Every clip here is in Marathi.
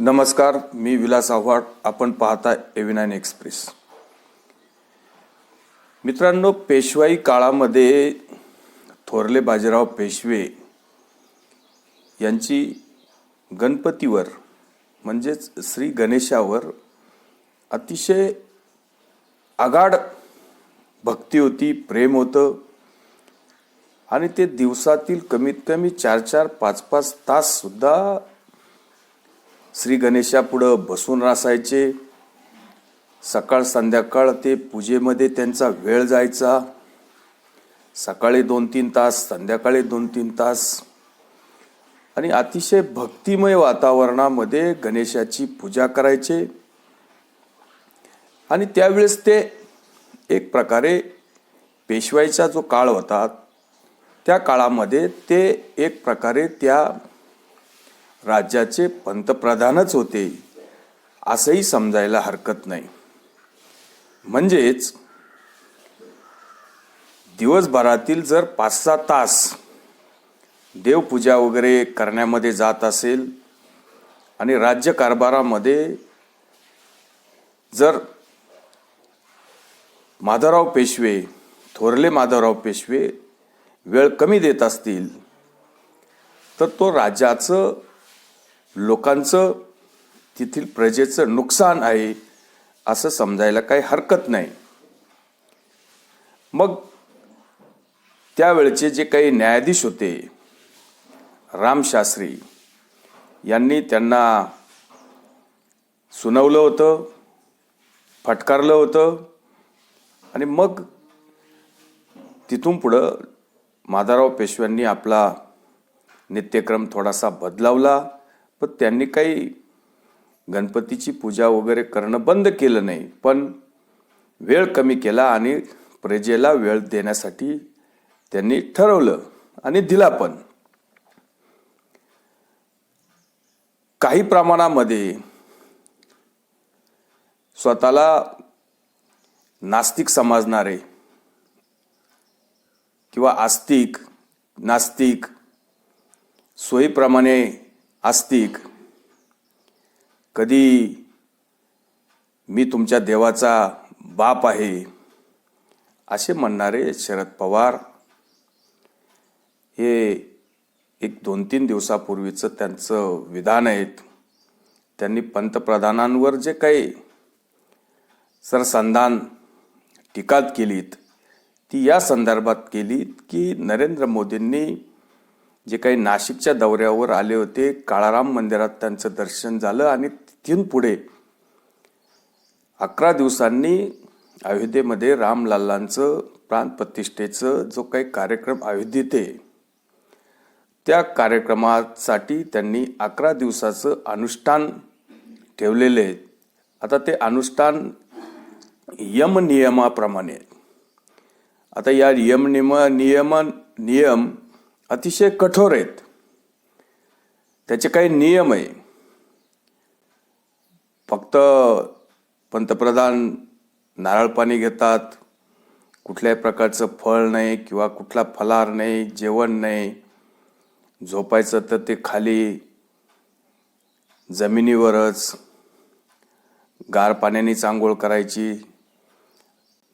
नमस्कार, मी विलास आव्हाड. आपण पाहता AV9 एक्सप्रेस. मित्रांनो, पेशवाई काळामध्ये थोरले बाजीराव पेशवे यांची गणपतीवर म्हणजेच श्री गणेशावर अतिशय आगाढ भक्ती होती, प्रेम होतं आणि ते दिवसातील कमीत कमी 4-4, 5-5 तास सुद्धा श्री गणेशापुढं बसून रासायचे. सकाळ संध्याकाळ ते पूजेमध्ये त्यांचा वेळ जायचा. सकाळी 2-3 तास, संध्याकाळी 2-3 तास आणि अतिशय भक्तिमय वातावरणामध्ये गणेशाची पूजा करायचे. आणि त्यावेळेस ते एक प्रकारे पेशवाईचा जो काळ होता त्या काळामध्ये ते एक प्रकारे त्या राज्याचे पंतप्रधानच होते असंही समजायला हरकत नाही. म्हणजेच दिवसभरातील जर 5-6 तास देवपूजा वगैरे करण्यामध्ये जात असेल आणि राज्यकारभारामध्ये जर माधवराव पेशवे, थोरले माधवराव पेशवे वेळ कमी देत असतील तर तो राज्याचं, लोकांचं, तेथील प्रजेचं नुकसान आहे असं समजायला काही हरकत नाही. मग त्यावेळचे जे काही न्यायाधीश होते रामशास्त्री यांनी त्यांना सुनावलं होतं, फटकारलं होतं आणि मग तिथून पुढं माधवराव पेशव्यांनी आपला नित्यक्रम थोडासा बदलावला. पण त्यांनी काही गणपतीची पूजा वगैरे करणं बंद केलं नाही, पण वेळ कमी केला आणि प्रजेला वेळ देण्यासाठी त्यांनी ठरवलं आणि दिला पण. काही प्रमाणामध्ये स्वतःला नास्तिक समजणारे किंवा आस्तिक, नास्तिक, सोयीप्रमाणे आस्तिक, कधी मी तुमच्या देवाचा बाप आहे असे म्हणणारे शरद पवार हे एक 2-3 दिवसापूर्वीचं त्यांचं विधान आहेत. त्यांनी पंतप्रधानांवर जे काही सरसंधान टीका केलीत ती या संदर्भात केलीत की नरेंद्र मोदींनी जे काही नाशिकच्या दौऱ्यावर आले होते, काळाराम मंदिरात त्यांचं दर्शन झालं आणि तिथून पुढे 11 दिवसांनी अयोध्येमध्ये रामलल्लांचं प्राणप्रतिष्ठेचं जो काही कार्यक्रम आयोजित आहे त्या कार्यक्रमासाठी त्यांनी 11 दिवसाचं अनुष्ठान ठेवलेले आहे. आता ते अनुष्ठान यमनियमाप्रमाणे. आता या नियम अतिशय कठोर आहेत. त्याचे काही नियम आहे. फक्त पंतप्रधान नारळ पाणी घेतात, कुठल्याही प्रकारचं फळ नाही किंवा कुठला फलाहार नाही, जेवण नाही, झोपायचं तर ते खाली जमिनीवरच, गार पाण्यानेच आंघोळ करायची,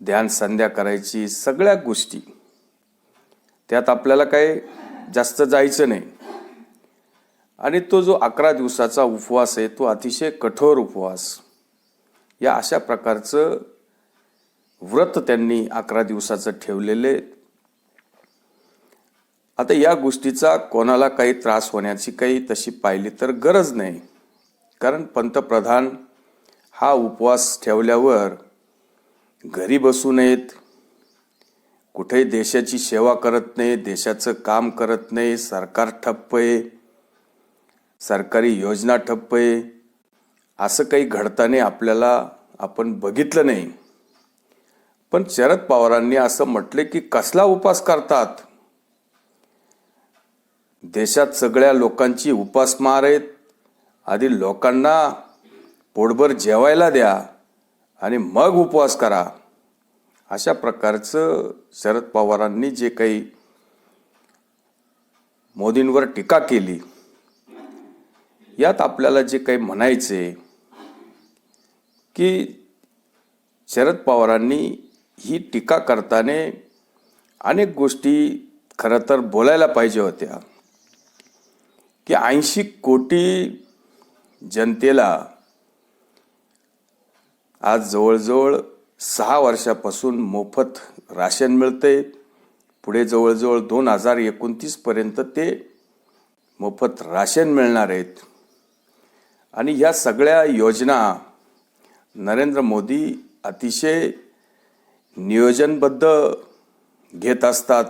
ध्यान संध्या करायची, सगळ्या गोष्टी. त्यात आपल्याला काही जास्त जायचं नाही. आणि तो जो 11 दिवसाचा उपवास आहे तो अतिशय कठोर उपवास. या अशा प्रकारचं व्रत त्यांनी 11 दिवसाचं ठेवलेले. आता या गोष्टीचा कोणाला काही त्रास होण्याची काही तशी पाहिली तर गरज नाही. कारण पंतप्रधान हा उपवास ठेवल्यावर घरी बसू नयेत, कुठेही देशाची सेवा करत नाही, देशाचं काम करत नाही, सरकार ठप्प आहे, सरकारी योजना ठप्प आहे, असं काही घडताना आपण बघितलं नाही. पण शरद पवारांनी असं म्हटले की कसला उपवास करतात, देशात सगळ्या लोकांची उपासमार आहेत, आधी लोकांना पोटभर जेवायला द्या आणि मग उपवास करा. अशा प्रकारचं शरद पवारांनी जे काही मोदींवर टीका केली यात आपल्याला जे काही म्हणायचे की शरद पवारांनी ही टीका करताना अनेक गोष्टी खरं तर बोलायला पाहिजे होत्या की 80 कोटी जनतेला आज जवळजवळ 6 वर्षापासून मोफत राशन मिळते. पुढे जवळजवळ 2029 पर्यंत ते मोफत राशन मिळणार आहेत. आणि ह्या सगळ्या योजना नरेंद्र मोदी अतिशय नियोजनबद्ध घेत असतात.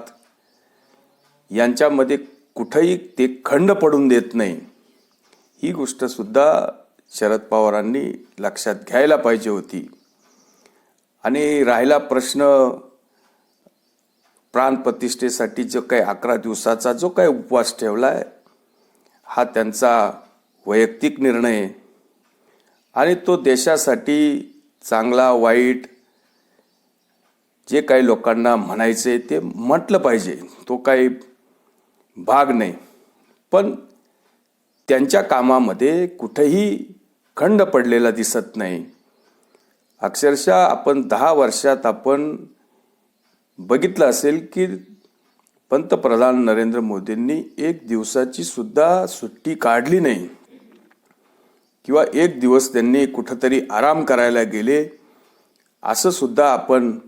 यांच्यामध्ये कुठेही ते खंड पडून देत नाही. ही गोष्ट सुद्धा शरद पवारांनी लक्षात घ्यायला पाहिजे होती. आणि राहिला प्रश्न प्राणप्रतिष्ठेसाठी जो काही 11 दिवसाचा जो काही उपवास ठेवलाय हा त्यांचा वैयक्तिक निर्णय आणि तो देशासाठी चांगला वाईट जे काही लोकांना म्हणायचे ते म्हटलं पाहिजे. तो काही भाग नाही. पण त्यांच्या कामामध्ये कुठेही खंड पडलेला दिसत नाही. अक्षरशः आपण 10 वर्षात आपण बघितलं असेल की पंतप्रधान नरेंद्र मोदींनी 1 दिवसाची सुद्धा सुट्टी काढली नाही किंवा 1 दिवस त्यांनी कुठंतरी आराम करायला गेले असं सुद्धा आपण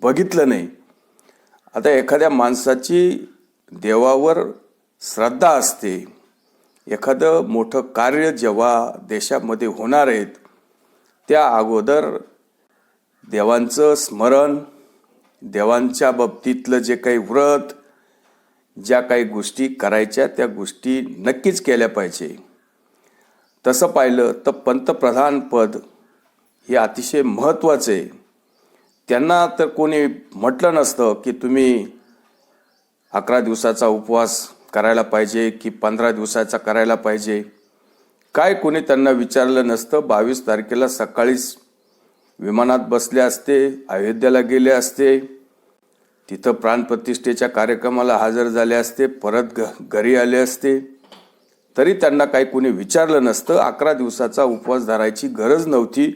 बघितलं नाही. आता एखाद्या माणसाची देवावर श्रद्धा असते. एखादं मोठं कार्य जेव्हा देशामध्ये होणार आहेत त्या अगोदर देवांचं स्मरण, देवांच्या बाबतीतलं जे काही व्रत, ज्या काही गोष्टी करायच्या त्या गोष्टी नक्कीच केल्या पाहिजे. तसं पाहिलं तर पंतप्रधान पद हे अतिशय महत्त्वाचं आहे. त्यांना तर कोणी म्हटलं नसतं की तुम्ही 11 दिवसाचा उपवास करायला पाहिजे की 15 दिवसाचा करायला पाहिजे. काय कोणी त्यांना विचारलं नसतं. 22 तारखेला सकाळीच विमानात बसले असते, अयोध्येला गेले असते, तिथं प्राणप्रतिष्ठेच्या कार्यक्रमाला हजर झाले असते, परत घरी आले असते, तरी त्यांना काही कोणी विचारलं नसतं. 11 दिवसाचा उपवास धरायची गरज नव्हती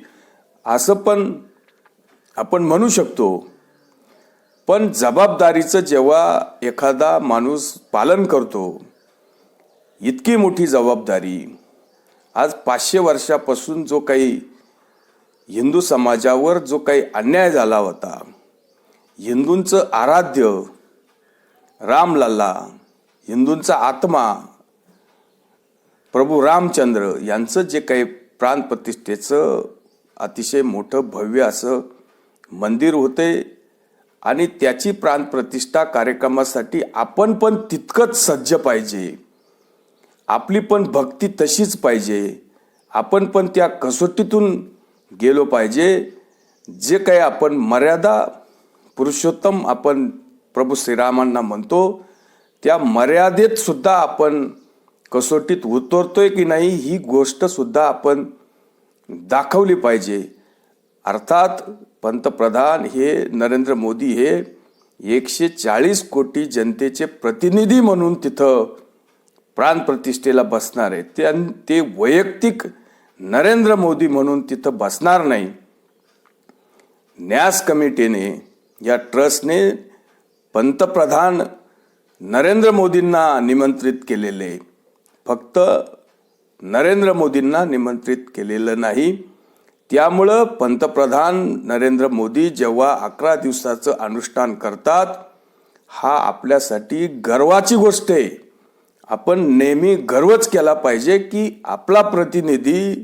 असं पण आपण म्हणू शकतो. पण जबाबदारीचं जेव्हा एखादा माणूस पालन करतो, इतकी मोठी जबाबदारी, आज 500 वर्षापासून जो काही हिंदू समाजावर जो काही अन्याय झाला होता, हिंदूंचं आराध्य रामलल्ला, हिंदूंचा आत्मा प्रभू रामचंद्र यांचं जे काही प्राणप्रतिष्ठेचं अतिशय मोठं भव्य असं मंदिर होते आणि त्याची प्राणप्रतिष्ठा कार्यक्रमासाठी आपण पण तितकंच सज्ज पाहिजे. आपली पण भक्ती तशीच पाहिजे. आपण पण त्या कसोटीतून गेलो पाहिजे. जे काही आपण मर्यादा पुरुषोत्तम आपण प्रभू श्रीरामांना म्हणतो त्या मर्यादेत सुद्धा आपण कसोटीत उतरतोय की नाही ही गोष्ट सुद्धा आपण दाखवली पाहिजे. अर्थात पंतप्रधान हे नरेंद्र मोदी हे 140 कोटी जनतेचे प्रतिनिधी म्हणून तिथं प्राणप्रतिष्ठेला बसणार आहे. ते वैयक्तिक नरेंद्र मोदी म्हणून तिथं बसणार नाही. न्यास कमिटीने या ट्रस्टने पंतप्रधान नरेंद्र मोदींना निमंत्रित केलेले, फक्त नरेंद्र मोदींना निमंत्रित केलेलं नाही. त्यामुळं पंतप्रधान नरेंद्र मोदी जेव्हा 11 दिवसाचं अनुष्ठान करतात हा आपल्यासाठी गर्वाची गोष्ट आहे. आपण नेहमी गर्वच केला पाहिजे की आपला प्रतिनिधी,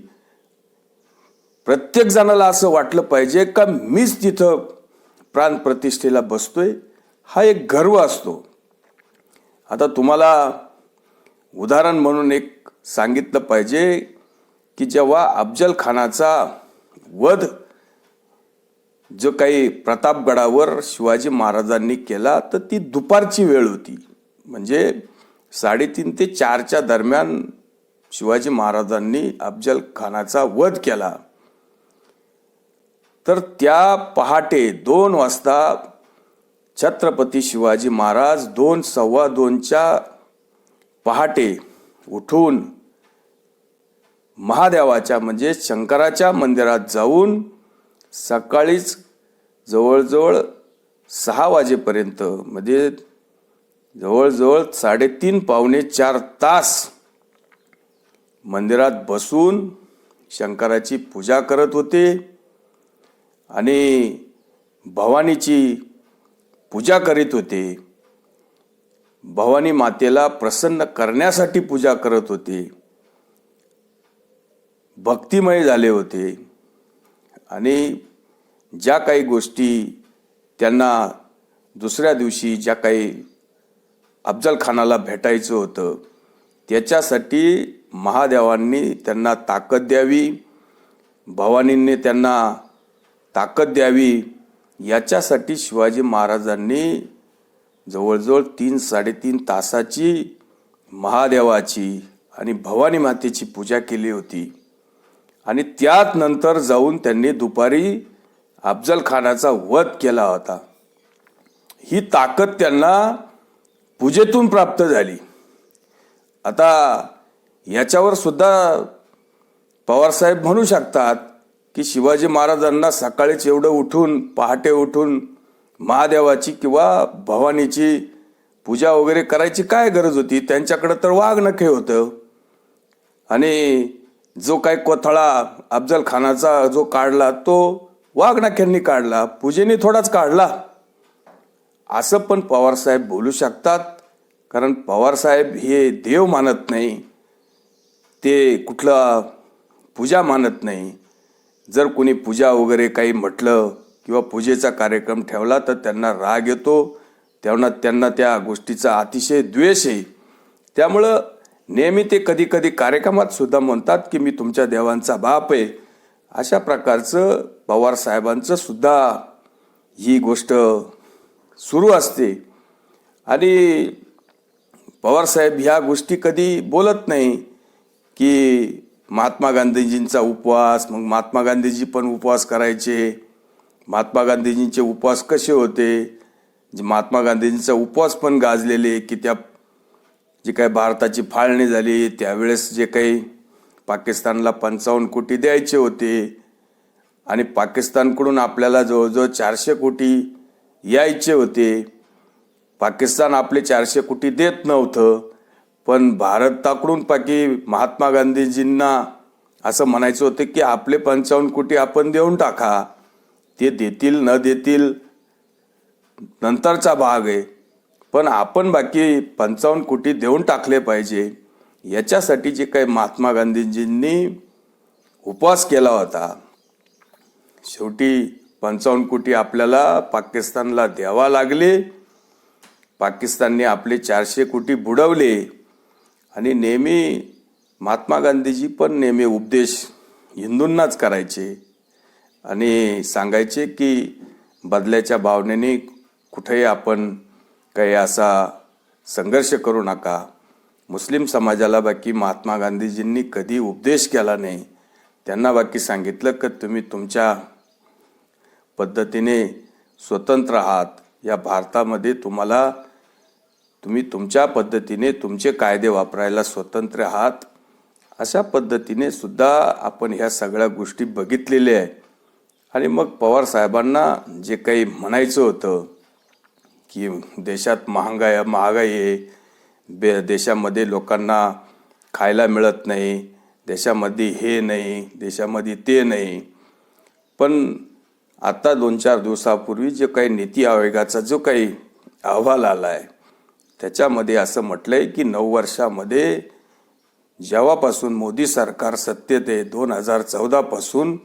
प्रत्येक जणाला असं वाटलं पाहिजे का मीच तिथं प्राणप्रतिष्ठेला बसतोय. हा एक गर्व असतो. आता तुम्हाला उदाहरण म्हणून एक सांगितलं पाहिजे की जेव्हा अफजल खानाचा वध जो काही प्रतापगडावर शिवाजी महाराजांनी केला तर ती दुपारची वेळ होती. म्हणजे 3:30 ते 4च्या दरम्यान शिवाजी महाराजांनी अफजल खानाचा वध केला. तर त्या पहाटे 2 वाजता छत्रपती शिवाजी महाराज 2, 2:15 पहाटे उठून महादेवाच्या म्हणजे शंकराच्या मंदिरात जाऊन सकाळीच जवळजवळ 6 वाजेपर्यंत म्हणजे जवळजवळ 3:30 पावणे 4 तास मंदिरात बसून शंकराची पूजा करत होते आणि भवानीची पूजा करीत होते. भवानी मातेला प्रसन्न करण्यासाठी पूजा करत होते. भक्तिमय झाले होते आणि ज्या काही गोष्टी त्यांना दुसऱ्या दिवशी ज्या काही अफजल खानाला भेटायचं होतं त्याच्यासाठी महादेवांनी त्यांना ताकद द्यावी, भवानींनी त्यांना ताकद द्यावी याच्यासाठी शिवाजी महाराजांनी जवळजवळ 3-3.5 तासाची महादेवाची आणि भवानी मातेची पूजा केली होती. आणि त्यात नंतर जाऊन त्यांनी दुपारी अफजल खानाचा वध केला होता. ही ताकद त्यांना पूजेतून प्राप्त झाली. आता याच्यावर सुद्धा पवारसाहेब म्हणू शकतात की शिवाजी महाराजांना सकाळीच एवढं उठून पहाटे उठून महादेवाची किंवा भवानीची पूजा वगैरे करायची काय गरज होती. त्यांच्याकडे तर वाघनखे होतं आणि जो काही कोथळा अफजल खानाचा जो काढला तो वाघनख्यांनी काढला, पूजेने थोडाच काढला असं पण पवारसाहेब बोलू शकतात. कारण पवारसाहेब हे देव मानत नाही, ते कुठला पूजा मानत नाही. जर कोणी पूजा वगैरे काही म्हटलं किंवा पूजेचा कार्यक्रम ठेवला तर त्यांना राग येतो, त्यांना त्या गोष्टीचा अतिशय द्वेष आहे. त्यामुळं नेहमी ते कधी कधी कार्यक्रमात सुद्धा म्हणतात की मी तुमच्या देवांचा बाप आहे. अशा प्रकारचं पवारसाहेबांचं सुद्धा ही गोष्ट सुरू असते. आणि पवारसाहेब ह्या गोष्टी कधी बोलत नाही की महात्मा गांधीजींचा उपवास, मग महात्मा गांधीजी पण उपवास करायचे. महात्मा गांधीजींचे उपवास कसे होते, महात्मा गांधीजींचा उपवास पण गाजलेले की त्या जी काही भारताची फाळणी झाली त्यावेळेस जे काही पाकिस्तानला 55 कोटी द्यायचे होते आणि पाकिस्तानकडून आपल्याला जवळजवळ 400 कोटी यायचे होते. पाकिस्तान आपले 400 कोटी देत नव्हतं, पण भारताकडून महात्मा गांधीजींना असं म्हणायचं होतं की आपले 55 कोटी आपण देऊन टाका. ते देतील न देतील नंतरचा भाग आहे, पण आपण बाकी 55 कोटी देऊन टाकले पाहिजे. याच्यासाठी जे काही महात्मा गांधीजींनी उपवास केला होता, शेवटी 55 कोटी आपल्याला पाकिस्तानला द्यावा लागले. पाकिस्तानने आपले 400 कोटी बुडवले. आणि नेहमी महात्मा गांधीजी पण नेहमी उपदेश हिंदूंनाच करायचे आणि सांगायचे की बदल्याच्या भावनेने कुठेही आपण काही असा संघर्ष करू नका. मुस्लिम समाजाला बाकी महात्मा गांधीजींनी कधी उपदेश केला नाही. त्यांना बाकी सांगितलं की तुम्ही तुमच्या पद्धतीने स्वतंत्र आहात. या भारतामध्ये तुम्ही तुमच्या पद्धतीने तुमचे कायदे वापरायला स्वतंत्र आहात. अशा पद्धतीने सुद्धा आपण ह्या सगळ्या गोष्टी बघितलेल्या आहे. आणि मग पवारसाहेबांना जे काही म्हणायचं होतं की देशात महागाई आहे, देशामध्ये लोकांना खायला मिळत नाही, देशामध्ये हे नाही, देशामध्ये ते नाही. पण आता 2-4 दिवसापूर्वी जे काही नीती आयोगाचा जो काही अहवाल आला आहे त्याच्यामध्ये असं म्हटलंय की 9 वर्षामध्ये जेव्हापासून मोदी सरकार सत्तेत आहे 2014 पासून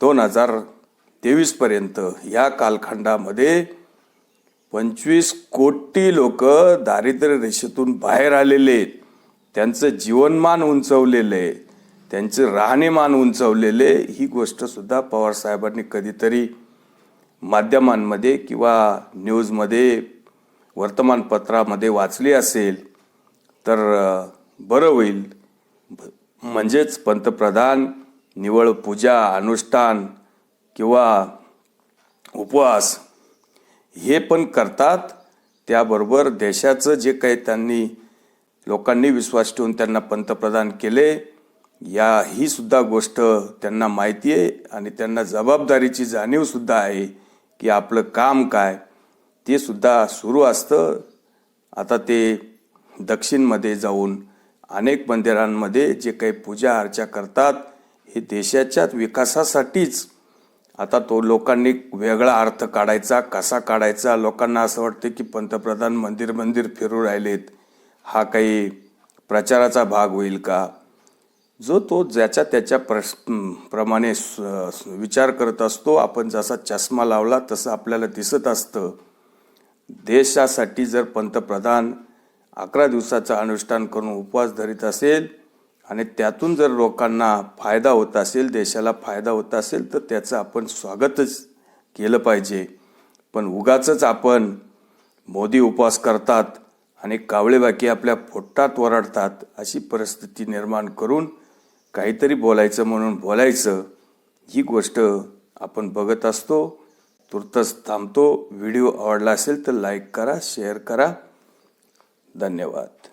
2023 पर्यंत या कालखंडामध्ये 25 कोटी लोक दारिद्र्य रेषेतून बाहेर आलेले आहेत. त्यांचं जीवनमान उंचवलेलं आहे, त्यांचं राहणीमान उंचवलेले. ही गोष्ट सुद्धा पवारसाहेबांनी कधीतरी माध्यमांमध्ये किंवा न्यूजमध्ये वर्तमानपत्रामध्ये वाचली असेल तर बरं होईल. म्हणजेच पंतप्रधान निवळ पूजा अनुष्ठान किंवा उपवास हे पण करतात. त्याबरोबर देशाचं जे काही लोकांनी विश्वास ठेवून त्यांना पंतप्रधान केले ही सुद्धा गोष्ट त्यांना माहिती आहे आणि त्यांना जबाबदारीची जाणीव सुद्धा आहे की आपलं काम काय ते सुद्धा सुरू असतं. आता ते दक्षिणमध्ये जाऊन अनेक मंदिरांमध्ये जे काही पूजा अर्चा करतात हे देशाच्या विकासासाठीच. आता तो लोकांनी वेगळा अर्थ काढायचा, कसा काढायचा. लोकांना असं वाटतं की पंतप्रधान मंदिर मंदिर फिरू राहिलेत, हा काही प्रचाराचा भाग होईल का. जो तो ज्याच्या त्याच्या प्रमाणे विचार करत असतो. आपण जसा चष्मा लावला तसं आपल्याला दिसत असतं. देशासाठी जर पंतप्रधान 11 दिवसाचं अनुष्ठान करून उपवास धरीत असेल आणि त्यातून जर लोकांना फायदा होत असेल, देशाला फायदा होत असेल, तर त्याचं आपण स्वागतच केलं पाहिजे. पण उगाचच आपण मोदी उपवास करतात आणि कावळे बाकी आपल्या पोटात ओरडतात अशी परिस्थिती निर्माण करून काहीतरी बोलायचं म्हणून बोलायचं, ही गोष्ट आपण बघत असतो. तुर्तच थांबतो. व्हिडिओ आवडला असेल तर लाईक करा, शेअर करा. धन्यवाद.